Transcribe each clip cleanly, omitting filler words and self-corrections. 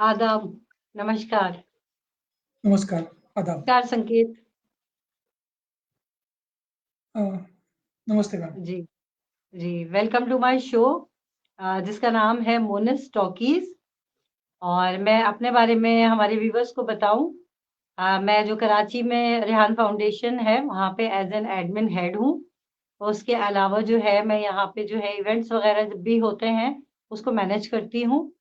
आदाब, नमस्कार। नमस्कार, आदाब। नमस्कार संकेत। अ, नमस्ते मैम। जी, जी, वेलकम टू माय शो जिसका नाम है मोनस टॉकीज़ और मैं अपने बारे में हमारे व्यूअर्स को बताऊँ। मैं जो कराची में रेहान फाउंडेशन है, वहाँ पे एज़ एन एडमिन हेड हूँ। उसके अलावा जो है मैं यहाँ पे जो है इवेंट्स वगैरह जब भी होते हैं, उसको मैनेज करती हूँ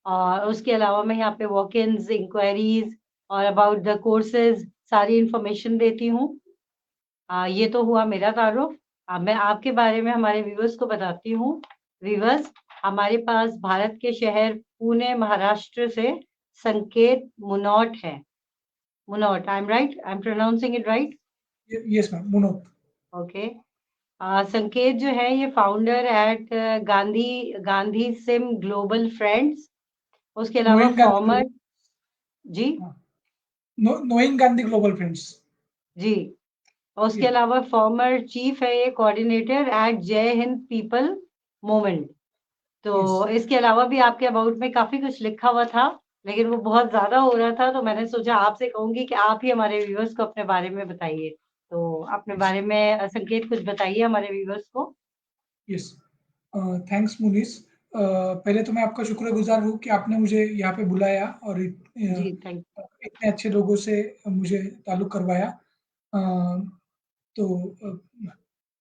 और उसके अलावा मैं यहाँ पे वॉक-इन्स, इंक्वायरीज़ और अबाउट द कोर्सेज़ सारी इन्फॉर्मेशन देती हूँ। ये तो हुआ मेरा तारुफ। अब मैं आपके बारे में हमारे व्यूअर्स को बताती हूँ। व्यूअर्स, हमारे पास भारत के शहर पुणे, महाराष्ट्र से संकेत मुनोट है। Munot, I am right? I am pronouncing it right? Yes ma'am, Munot. Okay. संकेत जो है ये founder at Gandhi SIM global friends, उसके अलावा नोइंग गांधी फॉर्मर। ग्लोबल। जी, हाँ, नोइंग गांधी ग्लोबल फ्रेंड्स। जी। और उसके या अलावा फॉर्मर चीफ है ये कोऑर्डिनेटर एट जय हिंद पीपल मूवमेंट। यस। तो इसके अलावा भी आपके अबाउट में काफ़ी कुछ लिखा हुआ था, लेकिन वो बहुत ज़्यादा हो रहा था, तो मैंने सोचा आपसे कहूँगी कि आप ही हमारे व्यूअर्स को अपने बारे में बताइए। तो अपने यस। बारे में संकेत कुछ बताइए हमारे व्यूअर्स को। यस। थैंक्स मुनीस। पहले तो मैं आपका शुक्रगुजार हूँ कि आपने मुझे यहाँ पे बुलाया और जी, थैंक इतने अच्छे लोगों से मुझे ताल्लुक करवाया। अ, तो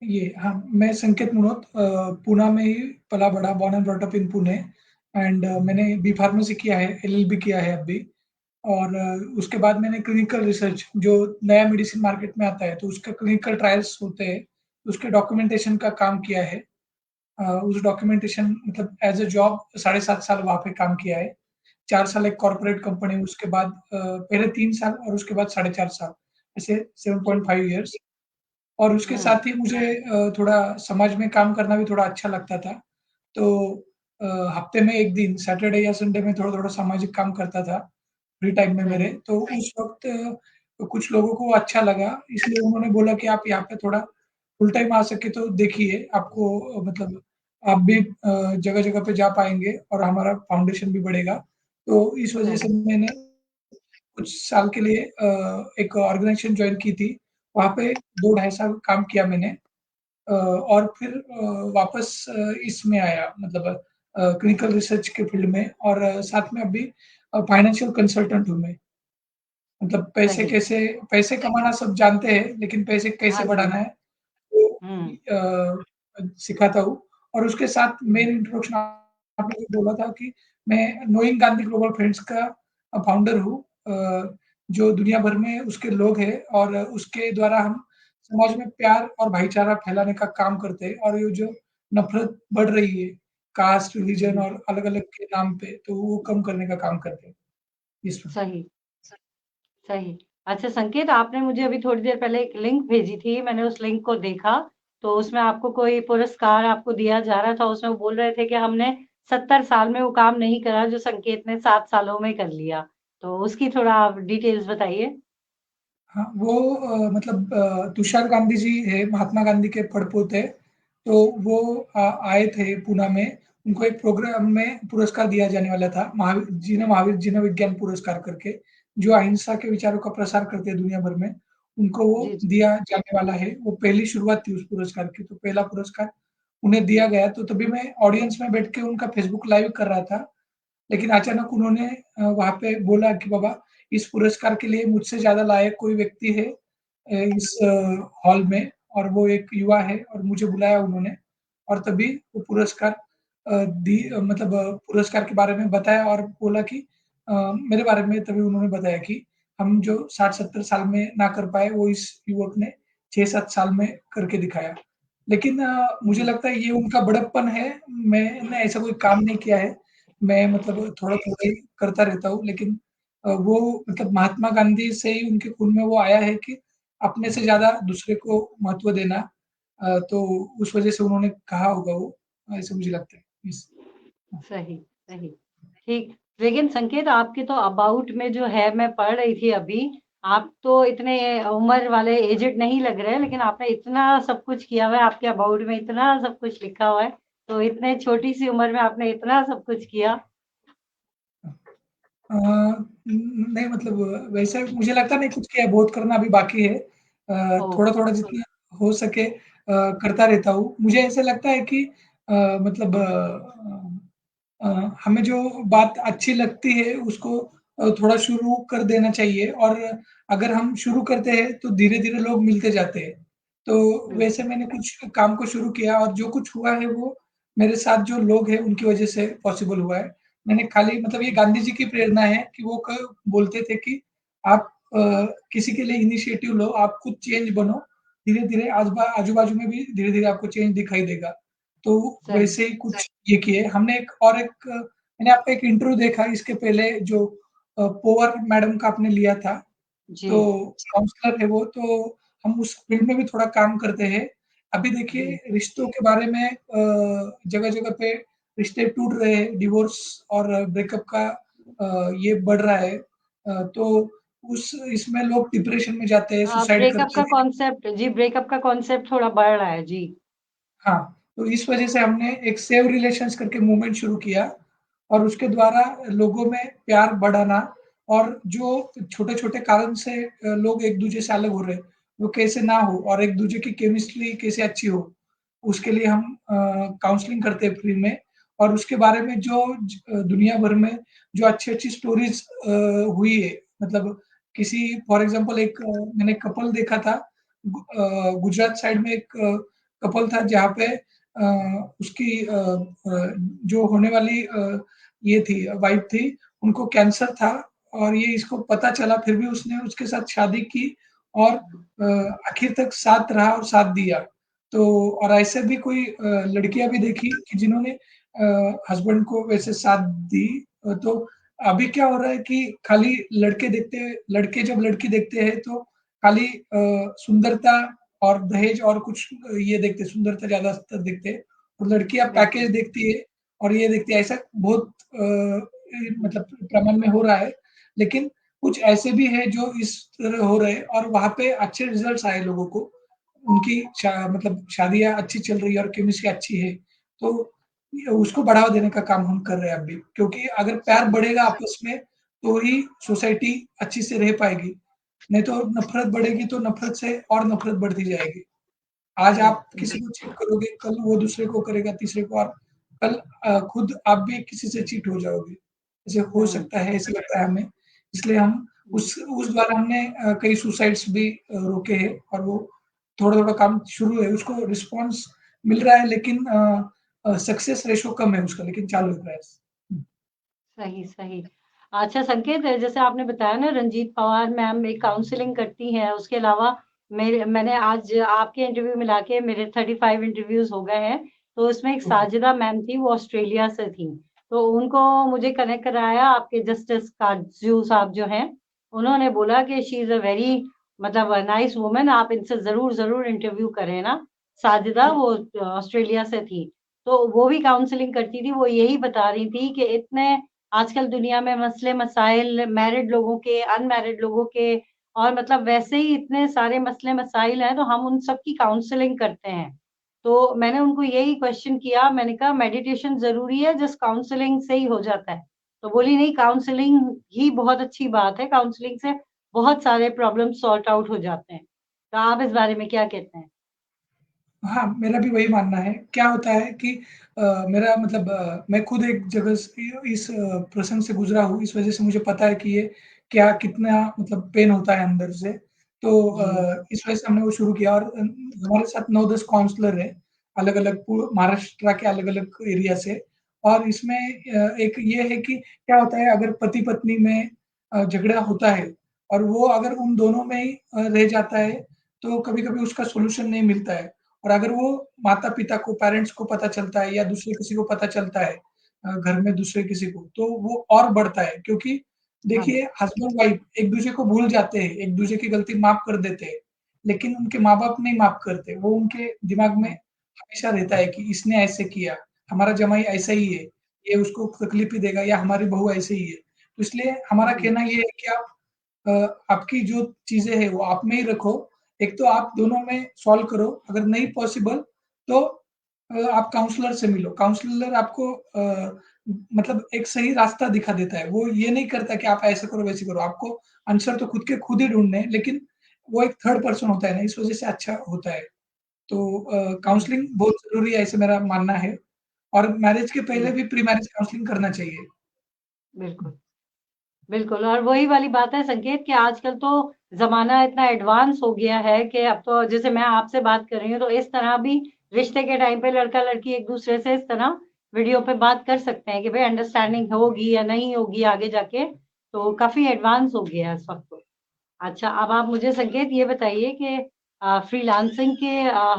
ये हाँ, मैं संकेत मुनोत, पूना में ही पला बड़ा, born and brought up in Pune. And मैंने बी फार्मेसी किया है, एलएलबी किया है अभी। और उसके बाद मैंने क्लिनिकल रिसर्च, जो नया मेडिसिन मार्केट में आता है तो उसका क्लिनिकल ट्रायल्स होते हैं, उसके डॉक्यूमेंटेशन का काम किया है। उस डॉक्यूमेंटेशन मतलब एज अ जॉब 7.5 साल वहाँ पे काम किया है। 4 साल एक कॉर्पोरेट कंपनी, उसके बाद पहले 3 साल और उसके बाद 4.5 साल, ऐसे जी। 7.5 ईयर्स। और उसके हुँ, साथ ही मुझे थोड़ा समाज में काम करना भी थोड़ा अच्छा लगता था। तो अ, हफ्ते में एक दिन सैटरडे या संडे में थोड़ा-थोड़ा सामाजिक काम करता था, फ्री टाइम में मेरे। सही, तो उस वक़्त कुछ लोगों को अच्छा लगा, इसलिए उन्होंने बोला कि आप यहाँ पे थोड़ा फुल टाइम आ सके तो देखिए, आपको मतलब आप भी जगह-जगह पे जा पाएँगे और हमारा फाउंडेशन भी बढ़ेगा। तो इस वजह से सही। मैंने कुछ साल के लिए एक ऑर्गनाइज़ेशन जॉइन की थी। वहाँ पे 2 ढाई साल काम किया मैंने। और फिर वापस इसमें आया, मतलब क्लिनिकल रिसर्च के फील्ड में। और साथ में अभी फाइनेंशियल कंसल्टेंट हूँ मैं। मतलब सही। पैसे कमाना सब जानते हैं, लेकिन पैसे कैसे हाँ जी। बढ़ाना है वो हुँ, सिखाता हूँ। और उसके साथ हुँ, मेन इंट्रोडक्शन आपने जो बोला था कि मैं नोइंग गांधी ग्लोबल फ्रेंड्स का फाउंडर हूँ, जो दुनिया भर में उसके लोग हैं और उसके द्वारा हम समाज में प्यार और भाईचारा फैलाने का काम करते हैं। और ये जो नफ़रत बढ़ रही है, कास्ट, रिलिजन जी, और अलग-अलग के नाम पे, तो वो कम करने का काम करते हैं। इसमें सही। सही। अच्छा संकेत, आपने मुझे अभी थोड़ी देर पहले एक लिंक भेजी थी, मैंने उस लिंक को देखा, तो उसमें आपको कोई पुरस्कार आपको दिया जा रहा था, उसमें वो बोल रहे थे कि हमने 70 साल में वो काम नहीं करा जो संकेत ने 7 सालों में कर लिया। तो उसकी थोड़ा आप डिटेल्स बताइए? हाँ, वो मतलब तुषार गांधी जी है, महात्मा गांधी के पड़पोते। तो वो आए थे पूना में, उनको एक प्रोग्राम में पुरस्कार दिया जाने वाला था, महावीर जी ने विज्ञान पुरस्कार करके, जो अहिंसा के विचारों का प्रसार करते हैं दुनिया भर में, उनको वो जी, जी। दिया जाने वाला है। वो पहली शुरुआत थी उस पुरस्कार की, तो पहला पुरस्कार उन्हें दिया गया। तो तभी मैं ऑडियंस में बैठ के उनका फेसबुक लाइव कर रहा था। लेकिन अचानक उन्होंने वहाँ पे बोला कि बाबा, इस पुरस्कार के लिए मुझसे ज़्यादा लायक कोई व्यक्ति है इस हॉल में, और वो एक युवा है, और मुझे बुलाया उन्होंने। और तभी वो पुरस्कार मतलब पुरस्कार के बारे में बताया और बोला कि मेरे बारे में तभी उन्होंने बताया कि हम जो 60-70 साल में ना कर पाए, वो इस युवक ने 6-7 साल में करके दिखाया। लेकिन मुझे जी, लगता है ये उनका बड़प्पन है, मैंने ऐसा कोई काम नहीं किया है। मैं मतलब थोड़ा-थोड़ा ही करता रहता हूँ, लेकिन वो मतलब महात्मा गांधी से ही उनके खून में वो आया है कि अपने से ज़्यादा दूसरे को महत्व देना। तो उस वज़ह से उन्होंने कहा होगा वो, ऐसा मुझे लगता है। यस। सही, सही। ठीक, लेकिन संकेत आपके तो अबाउट में जो है मैं पढ़ रही थी अभी, आप तो इतने उम्र वाले एजेड नहीं लग रहे, लेकिन आपने इतना सब कुछ किया हुआ है, आपके अबाउट में इतना सब कुछ लिखा हुआ है, तो इतने छोटी सी उम्र में आपने इतना सब कुछ किया। नहीं मतलब वैसे मुझे लगता नहीं कुछ किया बहुत करना अभी बाकी है। ओह! थोड़ा-थोड़ा जितना हो सके करता रहता हूँ। मुझे ऐसा लगता है कि मतलब हमें जो बात अच्छी लगती है उसको थोड़ा शुरू कर देना चाहिए और अगर हम शुरू करते हैं तो धीरे-धीरे लोग मिलते जाते हैं। तो वैसे बिल्कुल, मैंने कुछ काम को शुरू किया और जो कुछ हुआ है वो मेरे साथ जो लोग हैं उनकी वज़ह से पॉसिबल हुआ है। मैंने खाली मतलब ये गांधी जी की प्रेरणा है कि वो बोलते थे कि आप किसी के लिए इनिशिएटिव लो, आप खुद चेंज बनो, धीरे-धीरे आजू-बाजू में भी धीरे-धीरे आपको चेंज दिखाई देगा। तो सही। वैसे ही कुछ ये किए। हमने एक और एक मैंने आपका एक इंटरव्यू देखा इसके पहले जो पोवर मैडम का आपने लिया था, जी, तो काउंसलर है वो, तो हम उस फील्ड में भी थोड़ा काम करते हैं। अभी जी। देखिए रिश्तों के बारे में जगह-जगह पे रिश्ते टूट रहे हैं, डिवोर्स और ब्रेकअप का ये बढ़ रहा है। तो उस इसमें लोग डिप्रेशन में जाते हैं, सुसाइड ब्रेकअप करते का हैं। कॉन्सेप्ट जी, ब्रेकअप का कॉन्सेप्ट थोड़ा बढ़ रहा है। जी, हाँ, तो इस वजह से हमने एक सेव रिलेशंस करके मूवमेंट शुरू किया और उसके द्वारा लोगों में प्यार बढ़ाना और जो छोटे-छोटे कारण से लोग एक-दूसरे से अलग हो रहे हैं, वो कैसे ना हो और एक-दूसरे की केमिस्ट्री कैसे अच्छी हो, उसके लिए हम काउंसलिंग करते हैं फ्री में और उसके बारे में जो दुनिया भर में जो अच्छी-अच्छी स्टोरीज़ हुई है, मतलब किसी फॉर एग्ज़ाम्पल एक मैंने कपल देखा था गुजरात साइड में एक कपल था जहाँ पे उसकी जो होने वाली ये थी वाइफ थी, उनको कैंसर था और ये इसको पता चला फिर भी उसने उसके साथ शादी की और आखिर तक साथ रहा और साथ दिया। तो और ऐसे भी कोई लड़कियाँ भी देखी कि जिन्होंने हस्बैंड को वैसे साथ दी। तो अभी क्या हो रहा है कि खाली लड़के जब लड़की देखते हैं तो खाली सुंदरता और दहेज और कुछ ये देखते हैं, सुंदरता ज़्यादातर देखते हैं और लड़कियाँ बिल्कुल। पैकेज देखती है और ये देखती है, ऐसा बहुत मतलब प्रमाण में हो रहा है। लेकिन कुछ ऐसे भी हैं जो इस तरह हो रहे हैं और वहाँ पे अच्छे रिज़ल्ट्स आए लोगों को। उनकी मतलब शादियाँ अच्छी चल रही है और केमिस्ट्री अच्छी है। तो ये उसको बढ़ावा देने का काम हम कर रहे हैं अभी, क्योंकि अगर प्यार सही, बढ़ेगा आपस में, तो ही सोसाइटी अच्छी से रह पाएगी। नहीं तो नफ़रत बढ़ेगी तो नफ़रत से और नफ़रत बढ़ती जाएगी। आज आप बिल्कुल। किसी को चीट करोगे, कल वो दूसरे को करेगा, तीसरे को और कल खुद आप भी किसी से चीट हो जाओगे। ऐसे हो हुँ, सकता है, ऐसा लगता है हमें। इसलिए हम हुँ, उस द्वारा हमने कई सुसाइड्स भी रोके हैं और वो थोड़ा-थोड़ा काम शुरू है, उसको रिस्पॉन्स मिल रहा है लेकिन सक्सेस रेशियो कम है उसका लेकिन चालू है प्रयास। हुँ, सही, सही। अच्छा संकेत, जैसे आपने बताया ना रंजीत पवार मैम एक काउंसलिंग करती हैं, उसके अलावा मैंने आज आपके इंटरव्यू मिला के मेरे 35 इंटरव्यूज़ हो गए हैं, तो उसमें एक ओके, साजिदा मैम थी, वो ऑस्ट्रेलिया से थीं। तो उनको मुझे कनेक्ट कराया आपके जस्टिस काटजू साहब जो हैं, उन्होंने बोला कि शी इज़ अ वेरी मतलब नाइस वुमन, आप इनसे ज़रूर इंटरव्यू करें ना। साजिदा वो ऑस्ट्रेलिया से थी। तो वो भी काउंसलिंग करती थी, वो यही बता रही थी कि इतने आजकल दुनिया में मसले-मसाइल मैरिड लोगों के, अनमैरिड लोगों के और मतलब वैसे ही इतने सारे मसले-मसाइल हैं, तो हम उन सब की काउंसलिंग करते हैं। तो मैंने उनको यही क्वेश्चन किया, मैंने कहा मेडिटेशन ज़रूरी है, जस्ट काउंसलिंग से ही हो जाता है? तो बोली नहीं काउंसलिंग ही बहुत अच्छी बात है, काउंसलिंग से बहुत सारे प्रॉब्लम सॉर्ट आउट हो जाते हैं। तो आप इस बारे में क्या कहते हैं? हाँ, मेरा भी वही मानना है। क्या होता है कि मेरा मतलब मैं खुद एक जगह से इस प्रसंग से गुज़रा हूँ, इस वज़ह से मुझे पता है कि ये क्या कितना मतलब पेन होता है अंदर से। तो जी, इस वज़ह से हमने वो शुरू किया और हमारे साथ 9-10 काउंसलर हैं, अलग-अलग महाराष्ट्र के अलग-अलग एरिया से और इसमें एक ये है कि क्या होता है अगर पति-पत्नी में झगड़ा होता है और वो अगर उन दोनों में ही रह जाता है, तो कभी-कभी उसका सॉल्यूशन नहीं मिलता है। और अगर वो माता-पिता को, पेरेंट्स को पता चलता है या दूसरे किसी को पता चलता है घर में दूसरे किसी को, तो वो और बढ़ता है क्योंकि हाँ, देखिए हस्बैंड-वाइफ एक-दूसरे को भूल जाते हैं, एक-दूसरे की गलती माफ़ कर देते हैं, लेकिन उनके माँ-बाप नहीं माफ़ करते। वो उनके दिमाग में हाँ, हमेशा रहता है कि इसने ऐसे किया, हमारा जमाई ऐसा ही है, ये उसको तकलीफ ही देगा या हमारी बहू ऐसे ही है। तो इसलिए हमारा जी, कहना ये है कि आप आपकी जो चीज़ें हैं वो आप में ही रखो। एक तो आप दोनों में सॉल्व करो, अगर नहीं पॉसिबल तो आप काउंसलर से मिलो। काउंसलर आपको मतलब एक सही रास्ता दिखा देता है। वो ये नहीं करता कि आप ऐसे करो, वैसे करो। आपको आंसर तो खुद के खुद ही ढूँढने हैं, लेकिन वो एक थर्ड पर्सन होता है ना, इस वज़ह से अच्छा होता है। तो हुँ, काउंसलिंग बहुत ज़रूरी है, ऐसे मेरा मानना है और मैरिज के पहले हुँ, भी प्री मैरिज काउंसलिंग करना चाहिए। बिल्कुल। बिल्कुल और वही वाली बात है संकेत कि आजकल तो ज़माना इतना एडवांस हो गया है कि अब तो जैसे मैं आपसे बात कर रही हूँ, तो इस तरह भी रिश्ते के टाइम पे लड़का-लड़की एक-दूसरे से इस तरह वीडियो पे बात कर सकते हैं कि भई अंडरस्टैंडिंग होगी या नहीं होगी आगे जाके, तो काफ़ी एडवांस हो गया है इस वक़्त तो। अच्छा, अब आप मुझे संकेत ये बताइए कि फ्रीलांसिंग के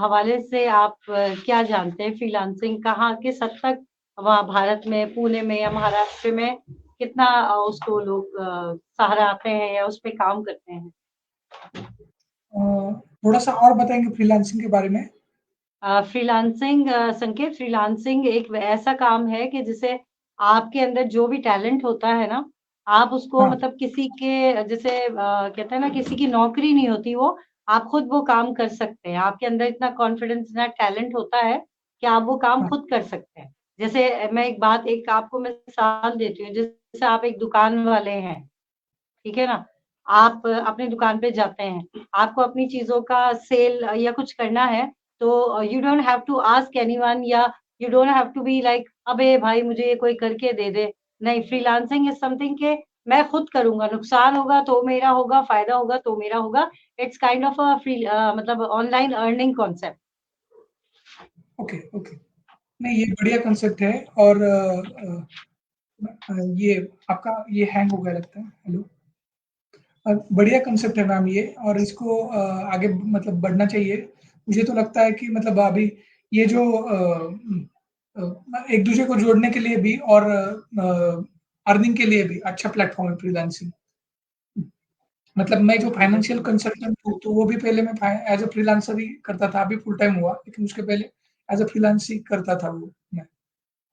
हवाले से आप क्या जानते हैं? फ्रीलांसिंग कहाँ किस हद तक वहाँ भारत में, पुणे में या महाराष्ट्र में कितना उसको लोग सराहते हैं या उस पे काम करते हैं? अ, थोड़ा-सा और बताएँगे फ्रीलांसिंग के बारे में? फ्रीलांसिंग संकेत फ्रीलांसिंग एक ऐसा काम है कि जिसे आपके अंदर जो भी टैलेंट होता है ना, आप उसको हाँ, मतलब किसी के जैसे कहते हैं ना किसी की नौकरी नहीं होती वो, आप खुद वो काम कर सकते हैं। आपके अंदर इतना कॉन्फिडेंस, इतना टैलेंट होता है कि आप वो काम हाँ, खुद कर सकते हैं। जैसे मैं एक आपको मिसाल देती हूँ, जैसे आप एक दुकान वाले हैं, ठीक है ना? आप अपनी दुकान पे जाते हैं, आपको अपनी चीज़ों का सेल या कुछ करना है, तो you don't have to ask anyone या you don't have to be like अबे भाई मुझे ये कोई करके दे दे। नहीं, फ्रीलांसिंग इज़ समथिंग कि मैं खुद करूँगा, नुकसान होगा तो मेरा होगा, फ़ायदा होगा तो मेरा होगा। इट्स काइंड ऑफ अ मतलब online earning concept. Okay, okay. नहीं, ये बढ़िया कांसेप्ट है और ये आपका ये हैंग हो गया लगता है। हेलो? बढ़िया कांसेप्ट है मैम ये और इसको आगे मतलब बढ़ना चाहिए। मुझे तो लगता है कि मतलब अभी ये जो एक-दूसरे को जोड़ने के लिए भी और अर्निंग के लिए भी अच्छा प्लेटफ़ॉर्म है फ्रीलांसिंग। मतलब मैं जो बिल्कुल, फाइनेंशियल बिल्कुल। कंसल्टेंट हूँ, तो वो भी पहले मैं एज़ अ फ्रीलांसर ही करता था, अभी फुल टाइम हुआ, लेकिन उसके पहले एज़ अ फ्रीलांस ही करता था वो मैं।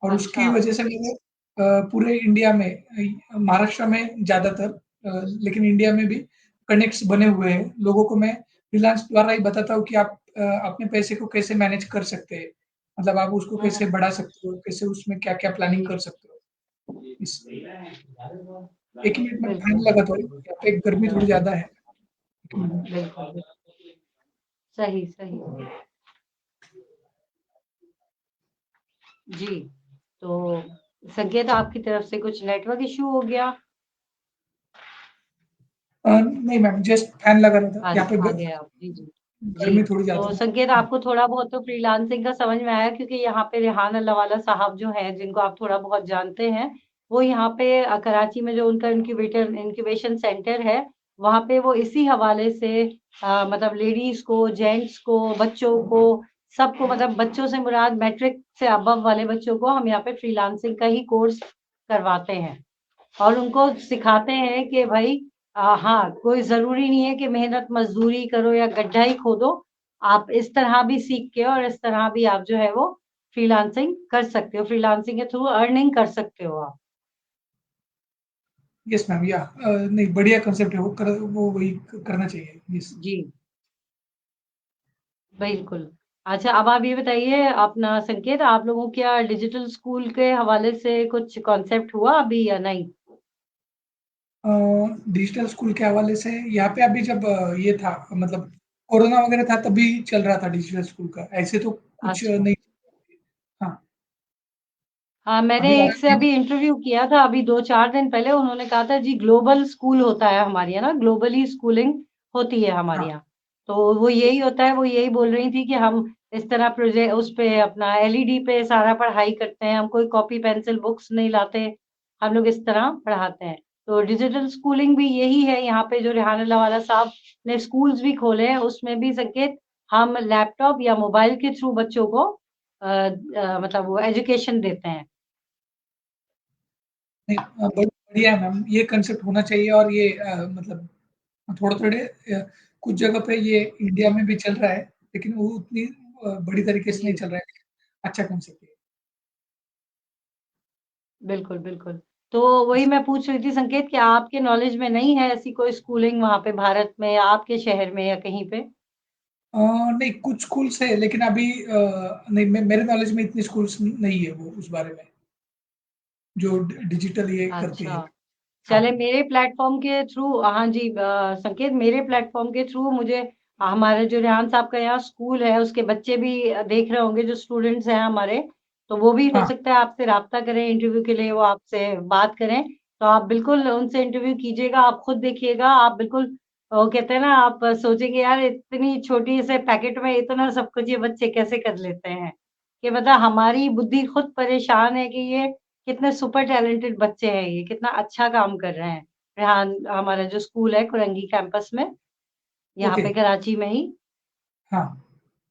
और अच्छा, उसकी वजह से मैंने पूरे इंडिया में महाराष्ट्र में ज़्यादातर लेकिन इंडिया में भी कनेक्ट्स बने हुए हैं। लोगों को मैं फ्रीलांस द्वारा ही बताता हूँ कि आप अपने पैसे को कैसे मैनेज कर सकते हैं। मतलब आप उसको हुँ, कैसे हुँ। बढ़ा सकते हो, कैसे उसमें क्या-क्या प्लानिंग जी, कर सकते हो। इस 1 मिनट में फैन बिल्कुल, लगा दो, यहाँ पे गर्मी थोड़ी ज़्यादा है। 1 मिनट। बिल्कुल, बिल्कुल। सही, सही। जी, तो संकेत आपकी तरफ से कुछ नेटवर्क इश्यू हो गया? नहीं मैम, जस्ट फैन लगा रहा था। यहाँ पे आ गया आप। जी, जी। जी, गर्मी थोड़ी ज़्यादा तो है। संकेत आपको थोड़ा बहुत तो फ्रीलांसिंग का समझ में आया क्योंकि यहाँ पे रेहान अल्लाहवाला साहब जो हैं, जिनको आप थोड़ा बहुत जानते हैं, वो यहाँ पे कराची में जो उनका इंक्यूबेशन सेंटर है, वहाँ पे वो इसी हवाले से मतलब लेडीज़ को, जेंट्स को, बच्चों को, सबको मतलब बच्चों से मुराद मैट्रिक से अबव वाले बच्चों को हम यहाँ पे फ्रीलांसिंग का ही कोर्स करवाते हैं। और उनको सिखाते हैं कि भाई हाँ, कोई ज़रूरी नहीं है कि मेहनत मज़दूरी करो या गड्ढा ही खोदो। आप इस तरह भी सीख के और इस तरह भी आप जो है वो फ्रीलांसिंग कर सकते हो। फ्रीलांसिंग के थ्रू अर्निंग कर सकते हो आप। यस मैम या नहीं बढ़िया कांसेप्ट है वो वही करना चाहिए। यस। जी, बिल्कुल। अच्छा, अब आप ये बताइए अपना संकेत आप लोगों क्या डिजिटल स्कूल के हवाले से कुछ कॉन्सेप्ट हुआ अभी या नहीं? अ, डिजिटल स्कूल के हवाले से यहाँ पे अभी जब ये था मतलब कोरोना वगैरह था तभी चल रहा था डिजिटल स्कूल का, ऐसे तो कुछ अच्छा। नहीं। हाँ, हाँ, मैंने अभी एक से ऑनलाइन। अभी इंटरव्यू किया था अभी 2-4 दिन पहले उन्होंने कहा था जी ग्लोबल स्कूल होता है हमारे यहाँ ना ग्लोबली स्कूलिंग होती है हमारे हाँ, यहाँ। तो वो यही होता है वो यही बोल रही थी कि हम इस तरह प्रोजेक्ट उस पे अपना एलईडी पे सारा पढ़ाई करते हैं हम कोई कॉपी पेंसिल बुक्स नहीं लाते हम लोग इस तरह पढ़ाते हैं। तो डिजिटल स्कूलिंग भी यही है यहाँ पे जो रेहान अल्लाह वाला साहब ने स्कूल्स भी खोले हैं उसमें भी संकेत हम लैपटॉप या मोबाइल के थ्रू बच्चों को मतलब वो एजुकेशन देते हैं। नहीं बढ़िया है मैम, ये कांसेप्ट होना चाहिए और ये मतलब थोड़े-थोड़े कुछ जगह पे ये इंडिया में भी चल रहा है, लेकिन वो उतनी बड़ी तरीके से नहीं जी, चल रहा है। अच्छा कांसेप्ट है। बिल्कुल, बिल्कुल। तो वही मैं पूछ रही थी संकेत कि आपके नॉलेज में नहीं है ऐसी कोई स्कूलिंग वहाँ पे भारत में या आपके शहर में या कहीं पे? नहीं कुछ स्कूल्स है लेकिन अभी नहीं मेरे नॉलेज में इतनी स्कूल्स नहीं है वो उस बारे में जो डिजिटल ये करती है। अच्छा, हाँ, चले मेरे प्लेटफॉर्म के थ्रू, हाँ जी, संकेत, मेरे प्लेटफॉर्म के थ्रू मुझे हमारे जो रेहान साहब का यहाँ स्कूल है उसके बच्चे भी देख रहे होंगे, जो स्टूडेंट्स हैं हमारे, तो वो भी हो हाँ, सकता है आपसे राब्ता करें इंटरव्यू के लिए, वो आपसे बात करें, तो आप बिल्कुल उनसे इंटरव्यू कीजिएगा, आप खुद देखिएगा, आप बिल्कुल, वो कहते हैं ना, आप सोचेंगे यार इतनी छोटी से पैकेट में इतना सब कुछ ये बच्चे कैसे कर लेते हैं, कि मतलब हमारी बुद्धि खुद परेशान है कि ये कितने सुपर टैलेंटेड बच्चे हैं, ये कितना अच्छा काम कर रहे हैं। रेहान, हमारा जो स्कूल है कुरंगी कैंपस में, यहाँ ओके, पे कराची में ही, हाँ,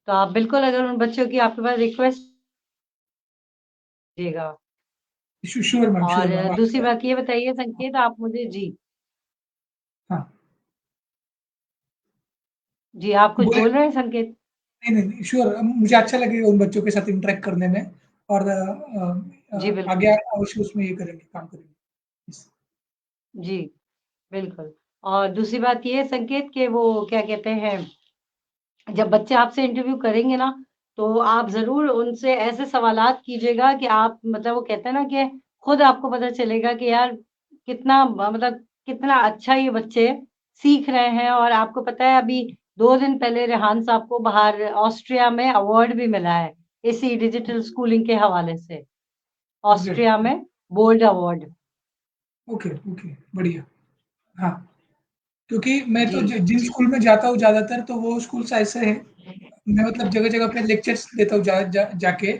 तो आप बिल्कुल अगर उन बच्चों की आपके पास रिक्वेस्ट कीजिएगा। श्योर और मैम दूसरी आप बात ये बताइए संकेत, आप मुझे, जी, हाँ, जी, आप कुछ बोलिए। बोल रहे हैं संकेत? नहीं, नहीं, नहीं, श्योर मुझे अच्छा लगेगा उन बच्चों के साथ इंटरैक्ट करने में और जी आगे बिल्कुल, अवश्य उसमें ये करेंगे, काम करेंगे। यस, जी बिल्कुल। और दूसरी बात ये संकेत कि वो क्या कहते हैं, जब बच्चे आपसे इंटरव्यू करेंगे ना, तो आप जरूर उनसे ऐसे सवालात कीजिएगा कि आप, मतलब वो कहते हैं ना कि खुद आपको पता चलेगा कि यार कितना, मतलब कितना अच्छा ये बच्चे सीख रहे हैं। और आपको पता है अभी 2 दिन पहले रेहान साहब को बाहर ऑस्ट्रिया में अवार्ड भी मिला है, इसी डिजिटल स्कूलिंग के हवाले से, ग्रेट, ऑस्ट्रिया में गोल्ड अवार्ड। ओके, ओके, बढ़िया। हाँ, क्योंकि मैं जी, तो जिन स्कूल में जाता हूँ ज़्यादातर तो वो स्कूल्स ऐसे हैं, मैं मतलब जगह-जगह पे लेक्चर्स देता हूँ जाके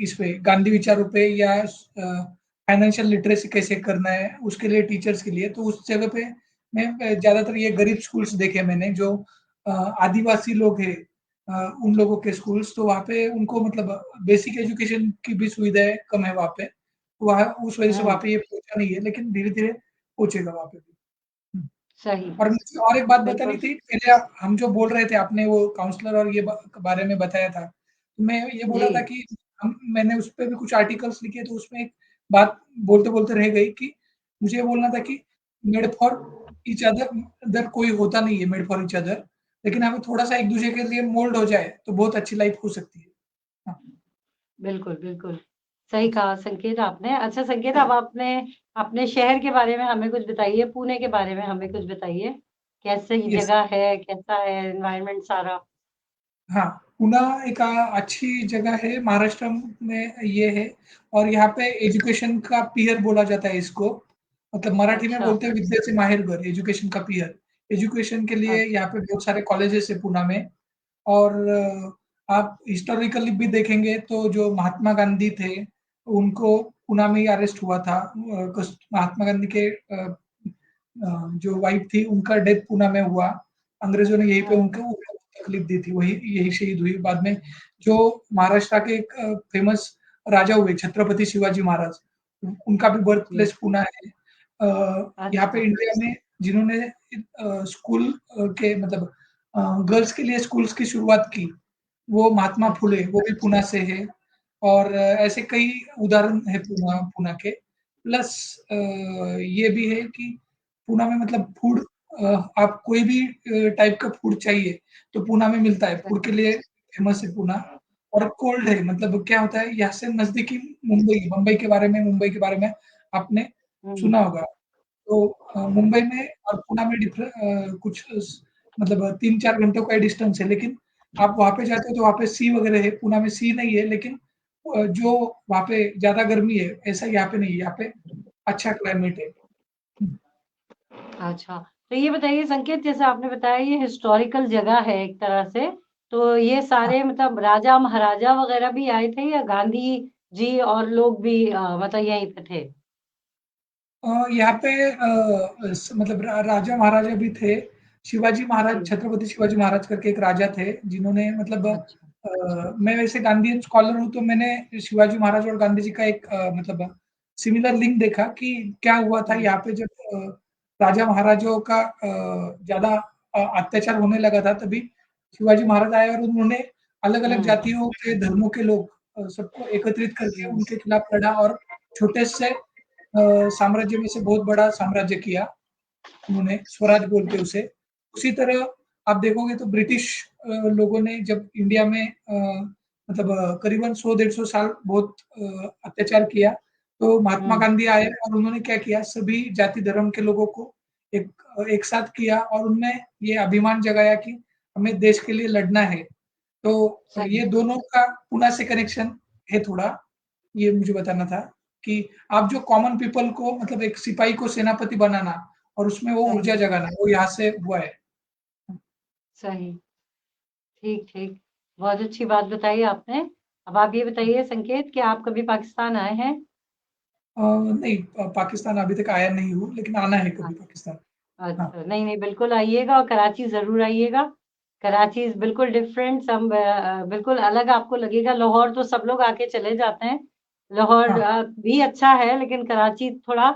इस पे गांधी विचारों पे या फाइनेंशियल लिटरेसी कैसे करना है, उसके लिए टीचर्स के लिए, तो उस जगह पे मैं ज़्यादातर ये गरीब स्कूल्स देखे मैंने जो आदिवासी लोग हैं उन लोगों के स्कूल्स तो वहाँ पे उनको मतलब बेसिक एजुकेशन की भी सुविधाएँ कम है वहाँ पे। वहाँ उस वजह से वहाँ हम्म, पे ये पहुँचा नहीं है, लेकिन धीरे-धीरे पहुँचेगा वहाँ पे भी। हुँ। सही, और मुझे और एक बात बतानी बिल्कुल, थी, पहले आप हम जो बोल रहे थे, आपने वो काउंसलर और ये बारे में बताया था। तो मैं ये बोल जी, रहा था कि मैंने उस पे भी कुछ आर्टिकल्स लिखे, तो उसमें एक बात बोलते-बोलते रह गई कि मुझे ये बोलना था कि made for each other other कोई होता नहीं है मेड फॉर ईच अदर, लेकिन हमें थोड़ा-सा एक-दूसरे के लिए मोल्ड हो जाए, तो बहुत अच्छी लाइफ हो सकती है। हाँ, बिल्कुल, बिल्कुल। सही कहा संकेत आपने। अच्छा संकेत, अब आपने अपने शहर के बारे में हमें कुछ बताइए, पुणे के बारे में हमें कुछ बताइए। कैसी यस। जगह है, कैसा है एनवायरनमेंट सारा? हाँ, पुणे एक अच्छी जगह है, महाराष्ट्र में ये है और यहाँ पे एजुकेशन का पीर बोला जाता है इसको। मतलब मराठी में अच्छा, बोलते हैं विद्येचे माहेरघर, एजुकेशन का पीर। एजुकेशन के लिए अच्छा, यहाँ पे बहुत सारे कॉलेजेस है पुणे में और आप हिस्टोरिकली भी देखेंगे तो जो महात्मा गांधी थे, उनको पुणे में ही अरेस्ट हुआ था। महात्मा गांधी के जो वाइफ थी उनका डेथ पुणे में हुआ। अंग्रेज़ों ने यहीं पे हुँ, उनको तकलीफ दी थी, वही यही शहीद हुई। बाद में जो महाराष्ट्र के एक फेमस राजा हुए छत्रपति शिवाजी महाराज, उनका भी बर्थ जी, प्लेस पुणे है। यहाँ पे अच्छा, इंडिया में जिन्होंने स्कूल के मतलब गर्ल्स के लिए स्कूल्स की शुरुआत की, वो महात्मा अच्छा, फुले, वो भी पुणे से है और ऐसे कई उदाहरण है पुणे पुणे के। प्लस ये भी है कि पुणे में मतलब फूड आप कोई भी टाइप का फूड चाहिए, तो पुणे में मिलता है। फूड सही, के लिए फेमस है पुणे और कोल्ड है मतलब क्या होता है यहाँ से नज़दीकी मुंबई के बारे में आपने हुँ, सुना होगा। तो मुंबई में और पुणे में कुछ मतलब 3-4 घंटों का ही डिस्टेंस है, लेकिन आप वहाँ पे जाते हो तो वहाँ पे सी वगैरह है, पुणे में सी नहीं है लेकिन जो वहाँ पे ज़्यादा गर्मी है, ऐसा यहाँ पे नहीं है, यहाँ पे अच्छा क्लाइमेट है। हुँ, अच्छा। तो ये बताइए संकेत, जैसे आपने बताया ये हिस्टोरिकल जगह है एक तरह से, तो ये हाँ। सारे मतलब राजा-महाराजा वग़ैरह भी आए थे या गांधी जी और लोग भी मतलब यहीं पे थे? यहाँ पे मतलब राजा महाराजा भी थे। शिवाजी महाराज जी, छत्रपति शिवाजी महाराज करके एक राजा थे, जिन्होंने मतलब अच्छा, मैं वैसे गांधीयन स्कॉलर हूँ, तो मैंने शिवाजी महाराज और गांधी जी का एक मतलब सिमिलर लिंक देखा कि क्या हुआ था हुँ, यहाँ पे जब राजा महाराजाओं का ज़्यादा अत्याचार होने लगा था, तभी शिवाजी महाराज आए और उन्होंने अलग-अलग हुँ, जातियों के, धर्मों के लोग सबको एकत्रित करके हुँ, उनके खिलाफ लड़ा और छोटे से साम्राज्य में से बहुत बड़ा साम्राज्य किया, उन्होंने स्वराज बोलते उसे। उसी तरह आप देखोगे तो ब्रिटिश लोगों ने जब इंडिया में मतलब करीबन 100 डेढ़ 100 साल बहुत अत्याचार किया, तो महात्मा हुँ, गांधी आए और उन्होंने क्या किया, सभी जाति धर्म के लोगों को एक साथ किया और उनने ये अभिमान जगाया कि हमें देश के लिए लड़ना है। तो सही, ये दोनों का पुनः से कनेक्शन है थोड़ा, ये मुझे बताना था कि आप जो कॉमन पीपल को मतलब एक सिपाही को सेनापति बनाना और उसमें वो ऊर्जा सही, जगाना, वो यहाँ से हुआ है। सही। ठीक, ठीक। बहुत अच्छी बात बताई आपने। अब आप ये बताइए संकेत कि आप कभी पाकिस्तान आए हैं? नहीं पाकिस्तान अभी तक आया नहीं हूँ, लेकिन आना है हाँ, कभी पाकिस्तान। हाँ, अच्छा। नहीं, नहीं, बिल्कुल आइएगा और कराची ज़रूर आइएगा। कराची इज़ बिल्कुल डिफरेंट बिल्कुल अलग आपको लगेगा। लाहौर तो सब लोग आके चले जाते हैं। लाहौर हाँ, भी अच्छा है लेकिन कराची थोड़ा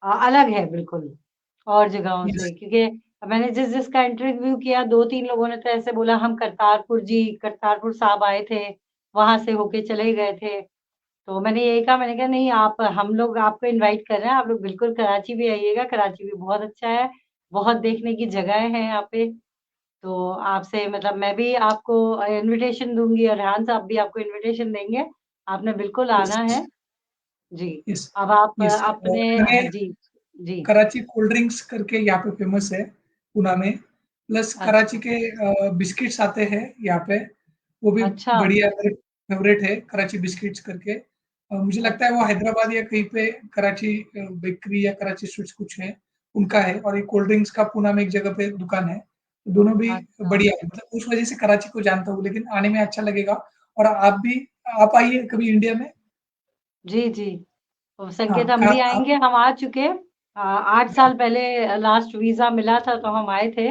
अलग है बिल्कुल और जगहों यस, से क्योंकि मैंने जिसका इंटरव्यू किया 2-3 लोगों ने तो ऐसे बोला हम करतारपुर साहब आए थे, वहाँ से होके चले गए थे। तो मैंने यही कहा मैंने कहा नहीं आप हम लोग आपको इनवाइट कर रहे हैं, आप लोग बिल्कुल कराची भी आइएगा, कराची भी बहुत अच्छा है, बहुत देखने की जगह है यहाँ पे। तो आपसे मतलब मैं भी आपको इनविटेशन दूँगी और रेहान साहब भी आपको इनविटेशन देंगे। आपने बिल्कुल यस, आना है। जी। यस, अब आप यस। अपने मैंने हाँ जी, जी। कराची कोल्ड ड्रिंक्स करके यहाँ पे फेमस है, पूना में। प्लस कराची अच्छा, के बिस्किट्स आते हैं यहाँ पे, वो भी अच्छा, बढ़िया मेरे फेवरेट है, कराची बिस्किट्स करके। मुझे लगता है वो अच्छा, हैदराबाद या कहीं पे कराची बेकरी या कराची स्वीट्स कुछ है, उनका है और एक कोल्ड ड्रिंक्स का पूना में एक जगह पे दुकान है। दोनों भी अच्छा। बढ़िया है, मतलब उस वजह से कराची को जानता हूँ, लेकिन आने में अच्छा लगेगा और आप आइए कभी इंडिया में। जी, जी। तो हाँ, संकेत हम भी आप आएँगे, हम आ चुके। 8 हाँ, साल पहले लास्ट वीज़ा मिला था तो हम आए थे।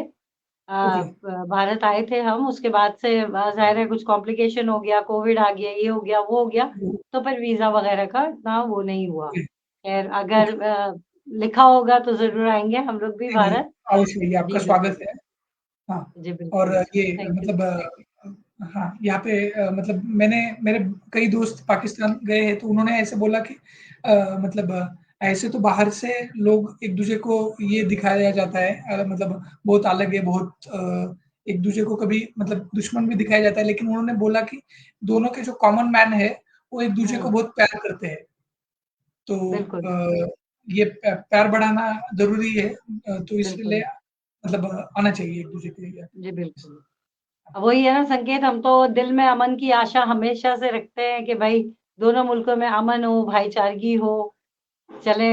ओके, भारत आए थे हम, उसके बाद से ज़ाहिर है कुछ कॉम्प्लिकेशन हो गया, कोविड आ गया, ये हो गया, वो हो गया, तो फिर वीज़ा वगैरह का इतना वो नहीं हुआ। ओके, ख़ैर ओके। अगर लिखा होगा तो ज़रूर आएँगे हम लोग भी नहीं, नहीं, भारत। अवश्य ये आपका जी, बिल्कुल। स्वागत है। हाँ, जी, और बिल्कुल। ये थैंक यू। मतलब हाँ, यहाँ पे मतलब मेरे कई दोस्त पाकिस्तान गए हैं, तो उन्होंने ऐसे बोला कि मतलब ऐसे तो बाहर से लोग एक-दूसरे को ये दिखाया जाता है मतलब बहुत अलग है, बहुत एक-दूसरे को कभी मतलब दुश्मन भी दिखाया जाता है, लेकिन उन्होंने बोला कि दोनों के जो कॉमन मैन है, वो एक-दूसरे को हुँ, बहुत प्यार करते हैं। तो बिल्कुल, ये प्यार बढ़ाना ज़रूरी है तो इसलिए बिल्कुल। मतलब आना चाहिए एक-दूसरे के लिए। जी, बिल्कुल। अब वही है ना संकेत हम तो दिल में अमन की आशा हमेशा से रखते हैं कि भाई दोनों मुल्कों में अमन हो, भाईचारगी हो। चले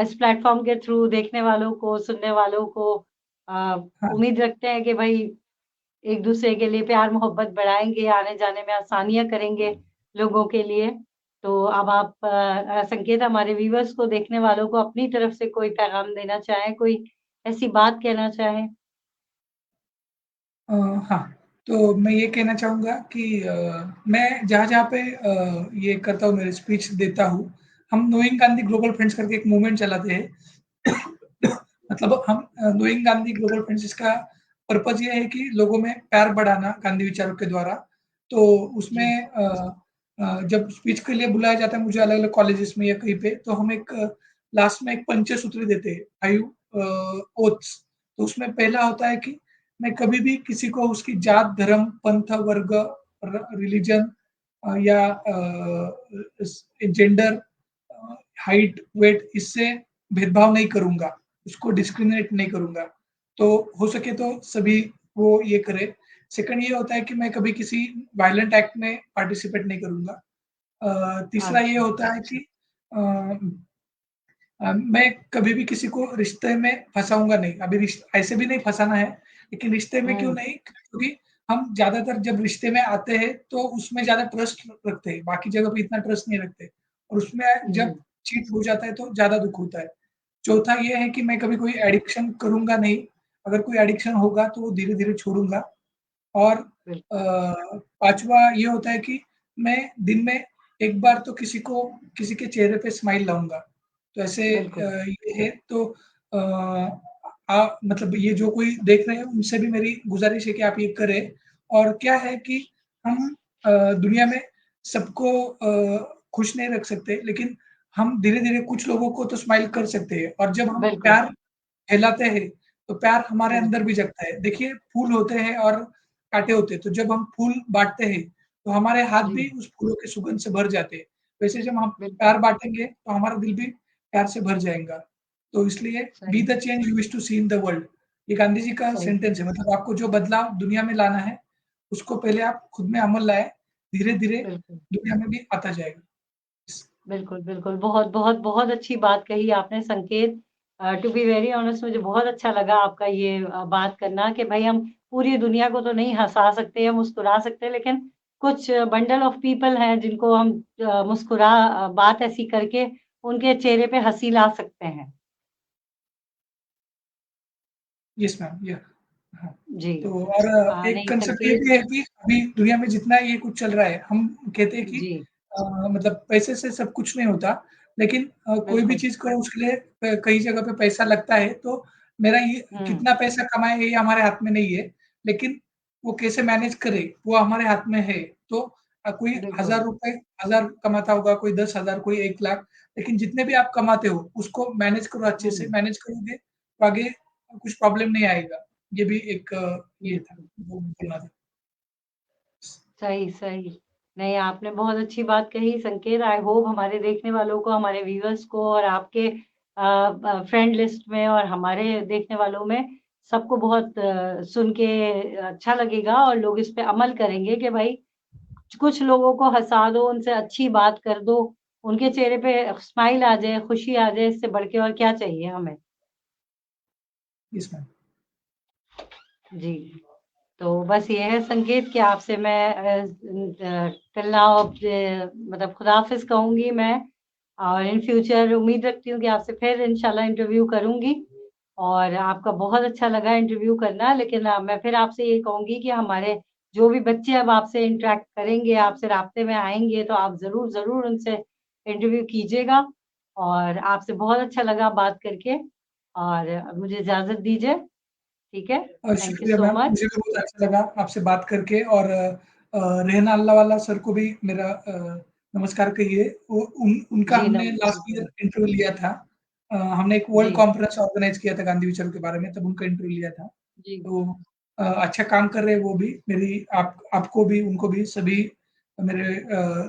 इस प्लेटफॉर्म के थ्रू देखने वालों को, सुनने वालों को अ, हाँ, उम्मीद रखते हैं कि भाई एक दूसरे के लिए प्यार मोहब्बत बढ़ाएँगे, आने-जाने में आसानियाँ करेंगे लोगों के लिए। तो अब आप संकेत हमारे व्यूअर्स को, देखने वालों को अपनी तरफ से कोई पैगाम देना चाहें, कोई ऐसी बात कहना चाहें? अ, हाँ, तो मैं ये कहना चाहूँगा कि मैं जहाँ-जहाँ पे ये करता हूँ, मेरे स्पीच देता हूँ, हम नोइंग गांधी ग्लोबल फ्रेंड्स करके एक मूवमेंट चलाते हैं। मतलब हम नोइंग गांधी ग्लोबल फ्रेंड्स इसका पर्पज़ ये है कि लोगों में प्यार बढ़ाना गांधी विचारों के द्वारा। तो उसमें जी, जब स्पीच के लिए बुलाया जाता है मुझे अलग-अलग कॉलेजेस में या कहीं पे, तो हम एक लास्ट में एक पंचसूत्री देते हैं, 5 ओथ्स। तो उसमें पहला होता है कि मैं कभी भी किसी को उसकी जात, धर्म, पंथ, वर्ग, रिलीजन या जेंडर, हाइट, वेट इससे भेदभाव नहीं करूँगा, उसको डिस्क्रिमिनेट नहीं करूँगा। तो हो सके तो सभी वो ये करें। सेकंड ये होता है कि मैं कभी किसी वायलेंट एक्ट में पार्टिसिपेट नहीं करूँगा। तीसरा ये अच्छा। होता है कि अ मैं कभी भी किसी को रिश्ते में फँसाऊँगा नहीं। अभी ऐसे भी नहीं फँसाना है, लेकिन रिश्ते में क्यों हुँ, नहीं? क्योंकि हम ज़्यादातर जब रिश्ते में आते हैं, तो उसमें ज़्यादा ट्रस्ट रखते हैं, बाकी जगह पे इतना ट्रस्ट नहीं रखते और उसमें जब जी, चीट हो जाता है, तो ज़्यादा दुःख होता है। चौथा ये है कि मैं कभी कोई एडिक्शन करूँगा नहीं, अगर कोई एडिक्शन होगा, तो वो धीरे-धीरे छोड़ूँगा और बिल्कुल, 5वां ये होता है कि मैं दिन में एक बार तो किसी के चेहरे पे स्माइल लाऊँगा। तो ऐसे बिल्कुल। ये है तो मतलब ये जो कोई देख रहे हैं उनसे भी मेरी गुज़ारिश है कि आप ये करें और क्या है कि हम दुनिया में सबको खुश नहीं रख सकते, लेकिन हम धीरे-धीरे कुछ लोगों को तो स्माइल कर सकते हैं और जब हम बिल्कुल, प्यार फैलाते हैं, तो प्यार हमारे अंदर बिल्कुल, भी जगता है। देखिए फूल होते हैं और काँटे होते हैं, तो जब हम फूल बाँटते हैं, तो हमारे हाथ जी, भी उस फूलों की सुगंध से भर जाते हैं। वैसे जब हम बिल्कुल, प्यार बाँटेंगे, तो हमारा दिल भी प्यार से भर जाएगा। तो इसलिए बी सही, the change you wish to see in the world, ये गांधी जी का सही, सेंटेंस है। मतलब आपको जो बदलाव दुनिया में लाना है, उसको पहले आप खुद में अमल लाएँ, धीरे-धीरे बिल्कुल। दुनिया में भी आता जाएगा। बिल्कुल, बिल्कुल। बहुत, बहुत, बहुत अच्छी बात कही आपने संकेत। टू बी वेरी ऑनेस्ट मुझे बहुत अच्छा लगा आपका ये बात करना कि भई हम पूरी दुनिया को तो नहीं हँसा सकते या मुस्कुरा सकते, लेकिन कुछ बंडल ऑफ पीपल हैं जिनको हम बात ऐसी करके उनके चेहरे पे हँसी ला सकते हैं। यस मैम, या हाँ। जी। तो और एक नहीं कंसेप्ट ये संकेत भी है कि अभी दुनिया में जितना ये कुछ चल रहा है, हम कहते हैं कि जी, मतलब पैसे से सब कुछ नहीं होता, लेकिन कोई भी बिल्कुल। चीज़ को उसके लिए कई जगह पे पैसा लगता है, तो मेरा ये हुँ, कितना पैसा कमाए ये हमारे हाथ में नहीं है, लेकिन वो कैसे मैनेज करे, वो हमारे हाथ में है। तो कोई बिल्कुल। ₹1000 1000 कमाता होगा, कोई 10,000, कोई 1 लाख, लेकिन जितने भी आप कमाते हो, उसको मैनेज करो अच्छे से, हुँ, मैनेज करोगे तो आगे कुछ प्रॉब्लम नहीं आएगा। ये भी एक ये था, बिल्कुल। वो बोलना था। सही, सही। नहीं, आपने बहुत अच्छी बात कही संकेत। आई होप हमारे देखने वालों को, हमारे व्यूअर्स को और आपके फ्रेंड लिस्ट में और हमारे देखने वालों में सबको बहुत सुन के अच्छा लगेगा और लोग इस पे अमल करेंगे कि भाई कुछ लोगों को हँसा दो, उनसे अच्छी बात कर दो, उनके चेहरे पे स्माइल आ जाए, खुशी आ जाए, इससे बढ़ के और क्या चाहिए हमें? Yes ma'am. जी। तो बस ये है संकेत कि आपसे मैं टिल नाउ मतलब खुदाफ़िज़ कहूँगी मैं और इन फ्यूचर उम्मीद रखती हूँ कि आपसे फिर इंशाल्लाह इंटरव्यू करूँगी और आपका बहुत अच्छा लगा इंटरव्यू करना लेकिन मैं फिर आपसे ये कहूँगी कि हमारे जो भी बच्चे अब आपसे इंटरैक्ट करेंगे, आपसे राब्ते में आएँगे तो आप ज़रूर उनसे इंटरव्यू कीजिएगा और आपसे बहुत अच्छा लगा बात करके और मुझे इजाज़त दीजिए, ठीक है? थैंक यू शुक्रिया सो मैम, मच। मुझे भी बहुत अच्छा लगा आपसे बात करके और रेहान अल्लाहवाला सर को भी मेरा नमस्कार कहिए। वो उनका जी, हमने नम लास्ट ईयर बिल्कुल। इंटरव्यू लिया था। हमने एक जी, वर्ल्ड कॉन्फ्रेंस ऑर्गेनाइज़ किया था गांधी विचारों के बारे में, तब उनका इंटरव्यू लिया था। जी, तो अच्छा काम कर रहे हैं वो भी। मेरी आपको भी, उनको भी, सभी मेरे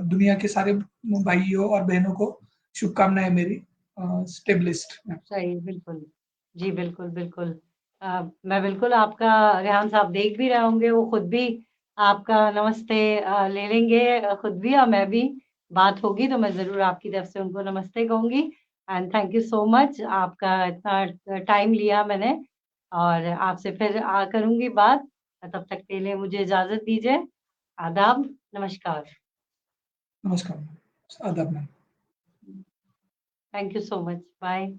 दुनिया के सारे भाइयों और बहनों को शुभकामनाएँ मेरी। Stay blessed. सही, बिल्कुल। जी, बिल्कुल, बिल्कुल। मैं बिल्कुल आपका रेहान साहब देख भी रहे होंगे, वो खुद भी आपका नमस्ते ले लेंगे खुद भी और मैं भी, बात होगी तो मैं ज़रूर आपकी तरफ से उनको नमस्ते कहूँगी and thank you so much आपका इतना टाइम लिया मैंने और आपसे फिर करूँगी बात। तब तक के लिए मुझे इजाज़त दीजिए। आदाब, नमस्कार। नमस्कार, आदाब ma'am. Thank you so much. Bye.